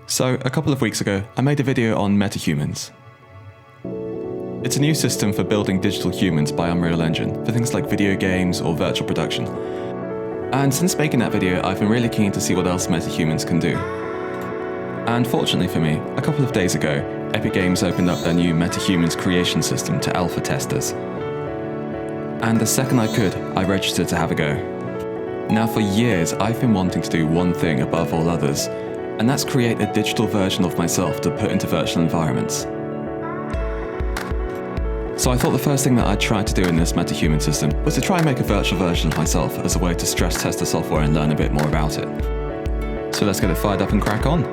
So, a couple of weeks ago, I made a video on MetaHumans. It's a new system for building digital humans by Unreal Engine for things like video games or virtual production. And since making that video, I've been really keen to see what else MetaHumans can do. And fortunately for me, a couple of days ago, Epic Games opened up their new MetaHumans creation system to alpha testers. And the second I could, I registered to have a go. Now for years, I've been wanting to do one thing above all others, and that's create a digital version of myself to put into virtual environments. So I thought the first thing that I'd try to do in this MetaHuman system was to try and make a virtual version of myself as a way to stress test the software and learn a bit more about it. So let's get it fired up and crack on.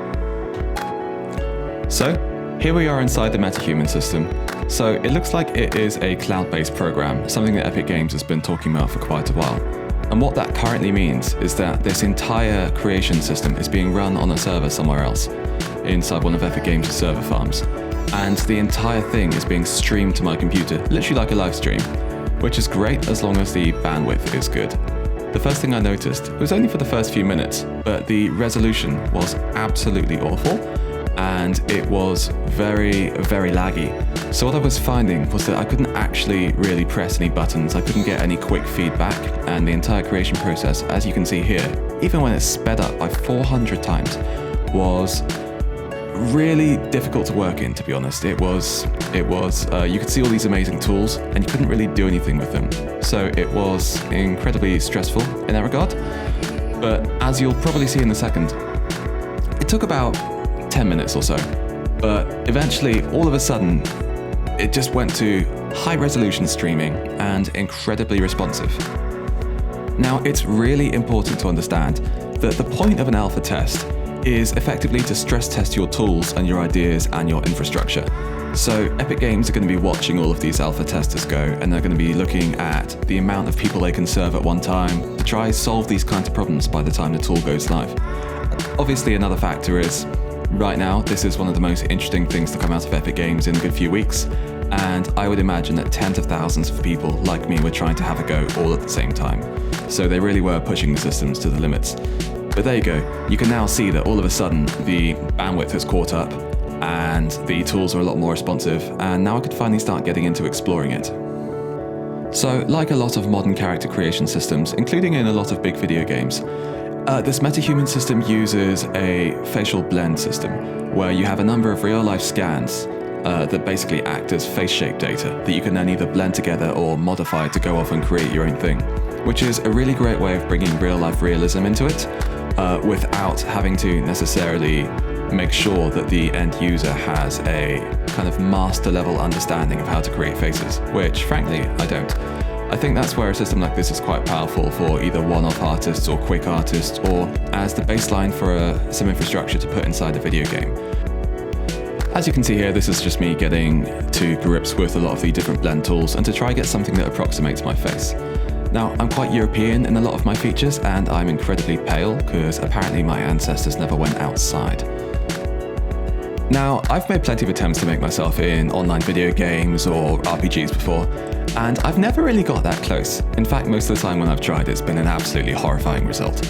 So, here we are inside the MetaHuman system. So it looks like it is a cloud-based program, something that Epic Games has been talking about for quite a while. And what that currently means is that this entire creation system is being run on a server somewhere else, inside one of Epic Games' server farms. And the entire thing is being streamed to my computer, literally like a live stream, which is great as long as the bandwidth is good. The first thing I noticed, it was only for the first few minutes, but the resolution was absolutely awful, and it was very, very laggy. So what I was finding was that I couldn't actually really press any buttons, I couldn't get any quick feedback, and the entire creation process, as you can see here, even when it's sped up by 400 times, was really difficult to work in, to be honest. It was you could see all these amazing tools, and you couldn't really do anything with them. So it was incredibly stressful in that regard. But as you'll probably see in a second, it took about 10 minutes or so, but eventually, all of a sudden, it just went to high resolution streaming and incredibly responsive. Now, it's really important to understand that the point of an alpha test is effectively to stress test your tools and your ideas and your infrastructure. So Epic Games are going to be watching all of these alpha testers go, and they're going to be looking at the amount of people they can serve at one time to try solve these kinds of problems by the time the tool goes live. Obviously, another factor is right now, this is one of the most interesting things to come out of Epic Games in a good few weeks, and I would imagine that tens of thousands of people like me were trying to have a go all at the same time. So they really were pushing the systems to the limits. But there you go, you can now see that all of a sudden the bandwidth has caught up and the tools are a lot more responsive, and now I could finally start getting into exploring it. So like a lot of modern character creation systems, including in a lot of big video games, this MetaHuman system uses a facial blend system, where you have a number of real-life scans that basically act as face-shape data that you can then either blend together or modify to go off and create your own thing, which is a really great way of bringing real-life realism into it, without having to necessarily make sure that the end user has a kind of master-level understanding of how to create faces, which, frankly, I don't. I think that's where a system like this is quite powerful for either one-off artists or quick artists, or as the baseline for some infrastructure to put inside a video game. As you can see here, this is just me getting to grips with a lot of the different blend tools and to try and get something that approximates my face. Now, I'm quite European in a lot of my features, and I'm incredibly pale because apparently my ancestors never went outside. Now, I've made plenty of attempts to make myself in online video games or RPGs before, and I've never really got that close. In fact, most of the time when I've tried, it's been an absolutely horrifying result.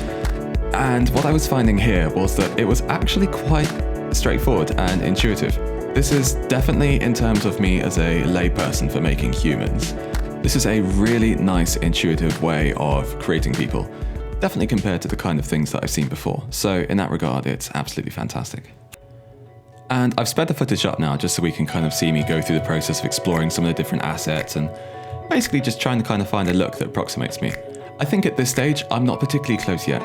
And what I was finding here was that it was actually quite straightforward and intuitive. This is definitely in terms of me as a layperson for making humans. This is a really nice, intuitive way of creating people, definitely compared to the kind of things that I've seen before. So in that regard, it's absolutely fantastic. And I've sped the footage up now just so we can kind of see me go through the process of exploring some of the different assets and basically just trying to kind of find a look that approximates me. I think at this stage, I'm not particularly close yet.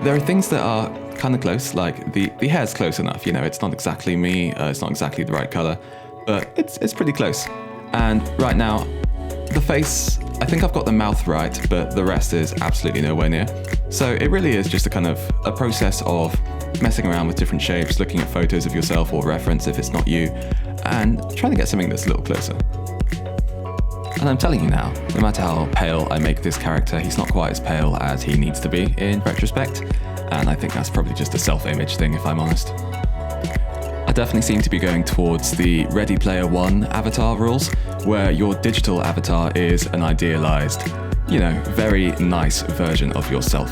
There are things that are kind of close, like the hair's close enough, you know, it's not exactly me, it's not exactly the right color, but it's pretty close. And right now, the face, I think I've got the mouth right, but the rest is absolutely nowhere near. So it really is just a process of messing around with different shapes, looking at photos of yourself or reference if it's not you, and trying to get something that's a little closer. And I'm telling you now, no matter how pale I make this character, he's not quite as pale as he needs to be in retrospect, and I think that's probably just a self-image thing if I'm honest. I definitely seem to be going towards the Ready Player One avatar rules, where your digital avatar is an idealized, you know, very nice version of yourself.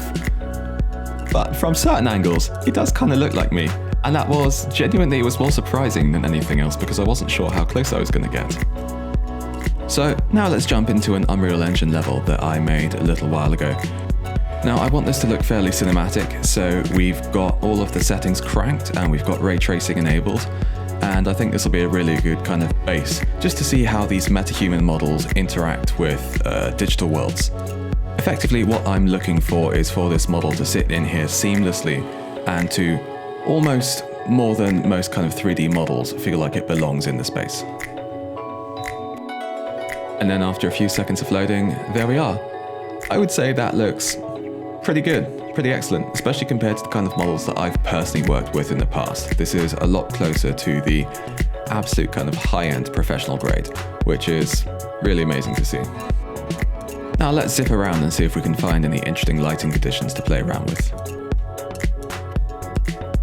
But from certain angles, he does kind of look like me, And that was genuinely, it was more surprising than anything else because I wasn't sure how close I was going to get. So now let's jump into an Unreal Engine level that I made a little while ago. Now I want this to look fairly cinematic, so we've got all of the settings cranked and we've got ray tracing enabled. And I think this will be a really good kind of base just to see how these metahuman models interact with digital worlds. Effectively, what I'm looking for is for this model to sit in here seamlessly and to almost more than most kind of 3D models feel like it belongs in the space. And then after a few seconds of loading, there we are. I would say that looks pretty good, pretty excellent, especially compared to the kind of models that I've personally worked with in the past. This is a lot closer to the absolute kind of high-end professional grade, which is really amazing to see. Now let's zip around and see if we can find any interesting lighting conditions to play around with.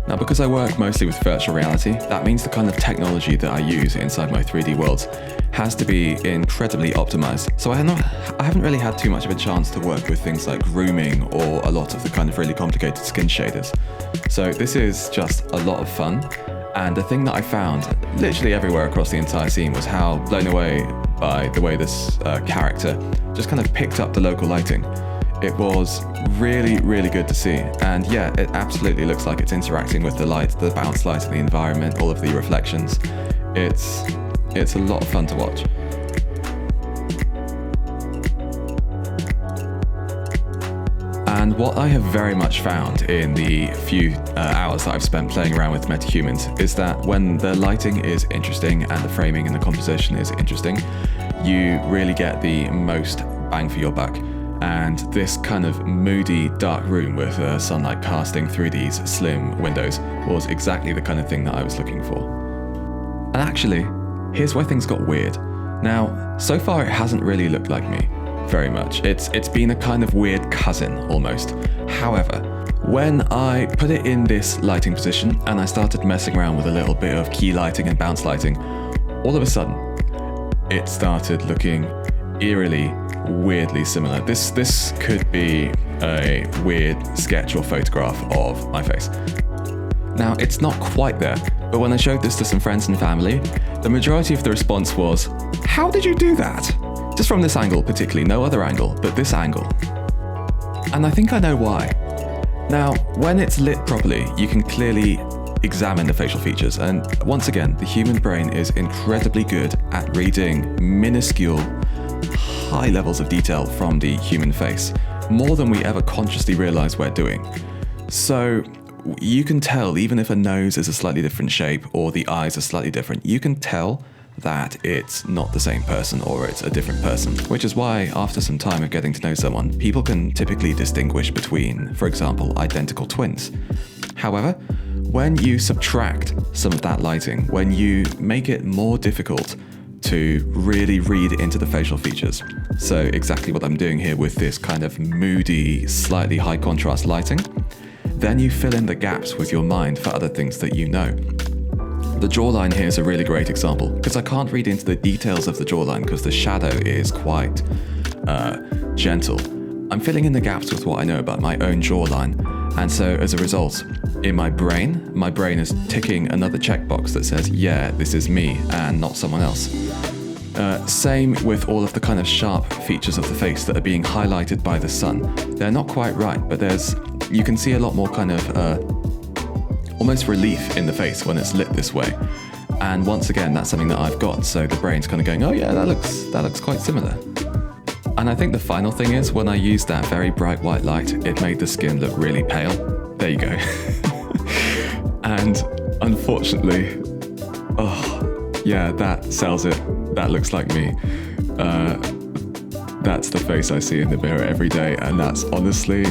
Now, because I work mostly with virtual reality, that means the kind of technology that I use inside my 3D worlds has to be incredibly optimized. So I haven't really had too much of a chance to work with things like grooming or a lot of the kind of really complicated skin shaders. So this is just a lot of fun. And the thing that I found literally everywhere across the entire scene was how blown away by the way this character just kind of picked up the local lighting. It was really, really good to see. And yeah, it absolutely looks like it's interacting with the light, the bounce light in the environment, all of the reflections. It's a lot of fun to watch. And what I have very much found in the few hours that I've spent playing around with MetaHumans is that when the lighting is interesting and the framing and the composition is interesting, you really get the most bang for your buck. And this kind of moody, dark room with sunlight casting through these slim windows was exactly the kind of thing that I was looking for. And actually, here's where things got weird. Now, so far it hasn't really looked like me very much. It's been a kind of weird cousin almost. However, when I put it in this lighting position and I started messing around with a little bit of key lighting and bounce lighting, all of a sudden it started looking eerily, weirdly similar. This could be a weird sketch or photograph of my face. Now, it's not quite there, but when I showed this to some friends and family, the majority of the response was, "How did you do that?" Just from this angle particularly, no other angle, but this angle. And I think I know why. Now, when it's lit properly, you can clearly examine the facial features, and once again, the human brain is incredibly good at reading minuscule, high levels of detail from the human face, more than we ever consciously realize we're doing. So you can tell, even if a nose is a slightly different shape or the eyes are slightly different, you can tell that it's not the same person or it's a different person, which is why after some time of getting to know someone, people can typically distinguish between, for example, identical twins. However, when you subtract some of that lighting, when you make it more difficult to really read into the facial features, so exactly what I'm doing here with this kind of moody, slightly high contrast lighting, then you fill in the gaps with your mind for other things that you know. The jawline here is a really great example, because I can't read into the details of the jawline because the shadow is quite gentle. I'm filling in the gaps with what I know about my own jawline, and so as a result, in my brain is ticking another checkbox that says, yeah, this is me and not someone else. Same with all of the kind of sharp features of the face that are being highlighted by the sun. They're not quite right, but you can see a lot more kind of almost relief in the face when it's lit this way. And once again, that's something that I've got, so the brain's kind of going, oh yeah, that looks quite similar. And I think the final thing is, when I used that very bright white light, it made the skin look really pale. There you go. And unfortunately, oh yeah, that sells it. That looks like me. That's the face I see in the mirror every day, and that's honestly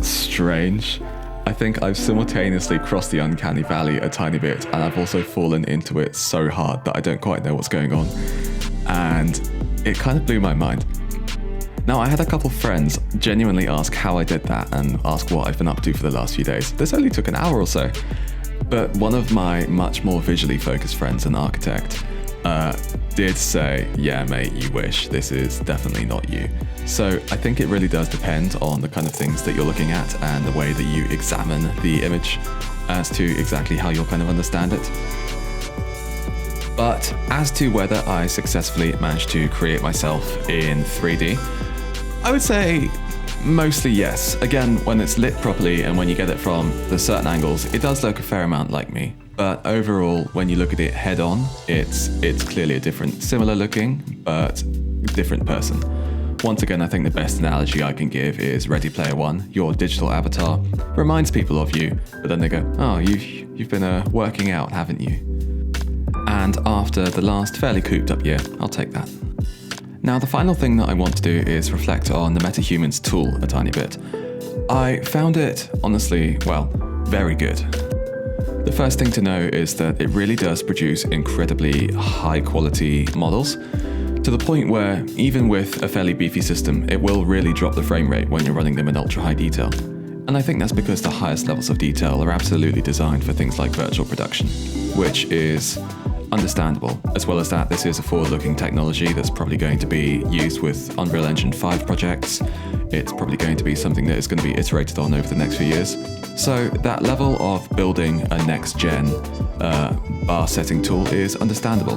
strange. I think I've simultaneously crossed the uncanny valley a tiny bit, and I've also fallen into it so hard that I don't quite know what's going on. And it kind of blew my mind. Now, I had a couple friends genuinely ask how I did that and ask what I've been up to for the last few days. This only took an hour or so. But one of my much more visually focused friends, an architect, did say, yeah, mate, you wish. This is definitely not you. So I think it really does depend on the kind of things that you're looking at and the way that you examine the image. as to exactly how you'll kind of understand it. But as to whether I successfully managed to create myself in 3D, I would say mostly yes. Again, when it's lit properly and when you get it from the certain angles, it does look a fair amount like me. But overall, when you look at it head on, it's clearly a different, similar looking, but different person. Once again, I think the best analogy I can give is Ready Player One. Your digital avatar reminds people of you, but then they go, oh, you've been working out, haven't you? And after the last fairly cooped up year, I'll take that. Now, the final thing that I want to do is reflect on the MetaHumans tool a tiny bit. I found it, honestly, well, very good. The first thing to know is that it really does produce incredibly high quality models, to the point where even with a fairly beefy system, it will really drop the frame rate when you're running them in ultra high detail. And I think that's because the highest levels of detail are absolutely designed for things like virtual production, which is understandable. As well as that, this is a forward-looking technology that's probably going to be used with Unreal Engine 5 projects. It's probably going to be something that is going to be iterated on over the next few years. So that level of building a next-gen bar setting tool is understandable.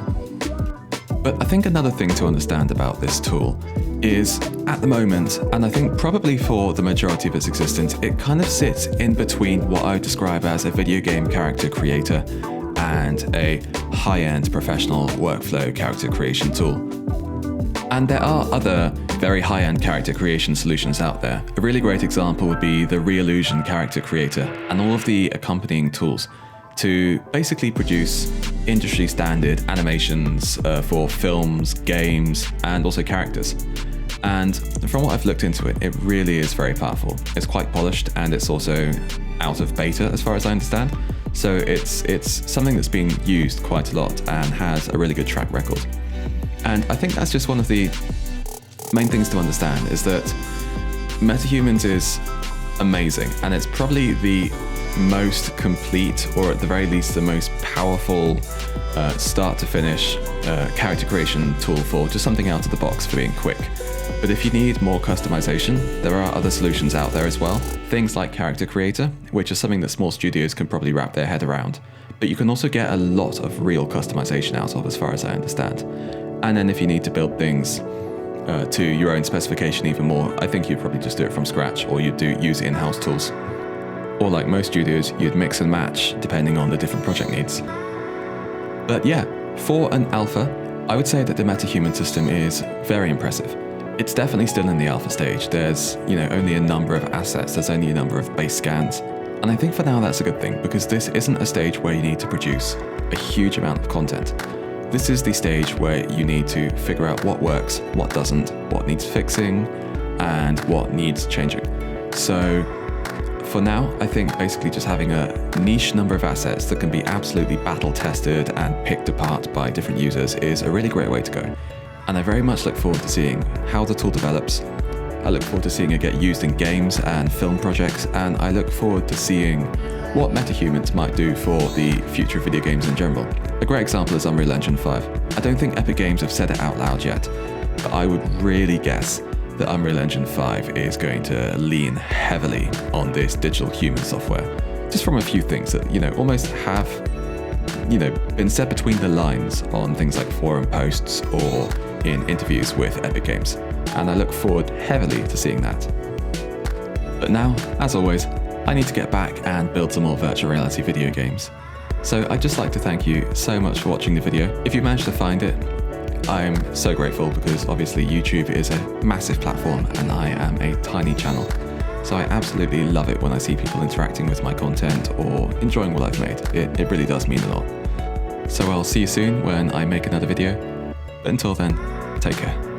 But I think another thing to understand about this tool is, at the moment, and I think probably for the majority of its existence, it kind of sits in between what I would describe as a video game character creator and a high-end professional workflow character creation tool. And there are other very high-end character creation solutions out there. A really great example would be the Reallusion Character Creator and all of the accompanying tools to basically produce industry standard animations for films, games, and also characters. And from what I've looked into it, it really is very powerful. It's quite polished, and it's also out of beta as far as I understand. So it's something that's being used quite a lot and has a really good track record. And I think that's just one of the main things to understand, is that MetaHumans is amazing, and it's probably the most complete, or at the very least the most powerful start to finish character creation tool for just something out of the box for being quick. But if you need more customization, there are other solutions out there as well. Things like Character Creator, which is something that small studios can probably wrap their head around. But you can also get a lot of real customization out of, as far as I understand. And then if you need to build things to your own specification even more, I think you'd probably just do it from scratch, or you'd use in-house tools. Or like most studios, you'd mix and match depending on the different project needs. But yeah, for an alpha, I would say that the MetaHuman system is very impressive. It's definitely still in the alpha stage. There's, only a number of assets, there's only a number of base scans. And I think for now that's a good thing, because this isn't a stage where you need to produce a huge amount of content. This is the stage where you need to figure out what works, what doesn't, what needs fixing, and what needs changing. So for now, I think basically just having a niche number of assets that can be absolutely battle tested and picked apart by different users is a really great way to go. And I very much look forward to seeing how the tool develops. I look forward to seeing it get used in games and film projects, and I look forward to seeing what MetaHumans might do for the future of video games in general. A great example is Unreal Engine 5. I don't think Epic Games have said it out loud yet, but I would really guess that Unreal Engine 5 is going to lean heavily on this digital human software, just from a few things that, almost have, been said between the lines on things like forum posts or in interviews with Epic Games. And I look forward heavily to seeing that. But now, as always, I need to get back and build some more virtual reality video games. So I'd just like to thank you so much for watching the video. If you managed to find it, I'm so grateful, because obviously YouTube is a massive platform and I am a tiny channel. So I absolutely love it when I see people interacting with my content or enjoying what I've made. It really does mean a lot. So I'll see you soon when I make another video. But until then, take care.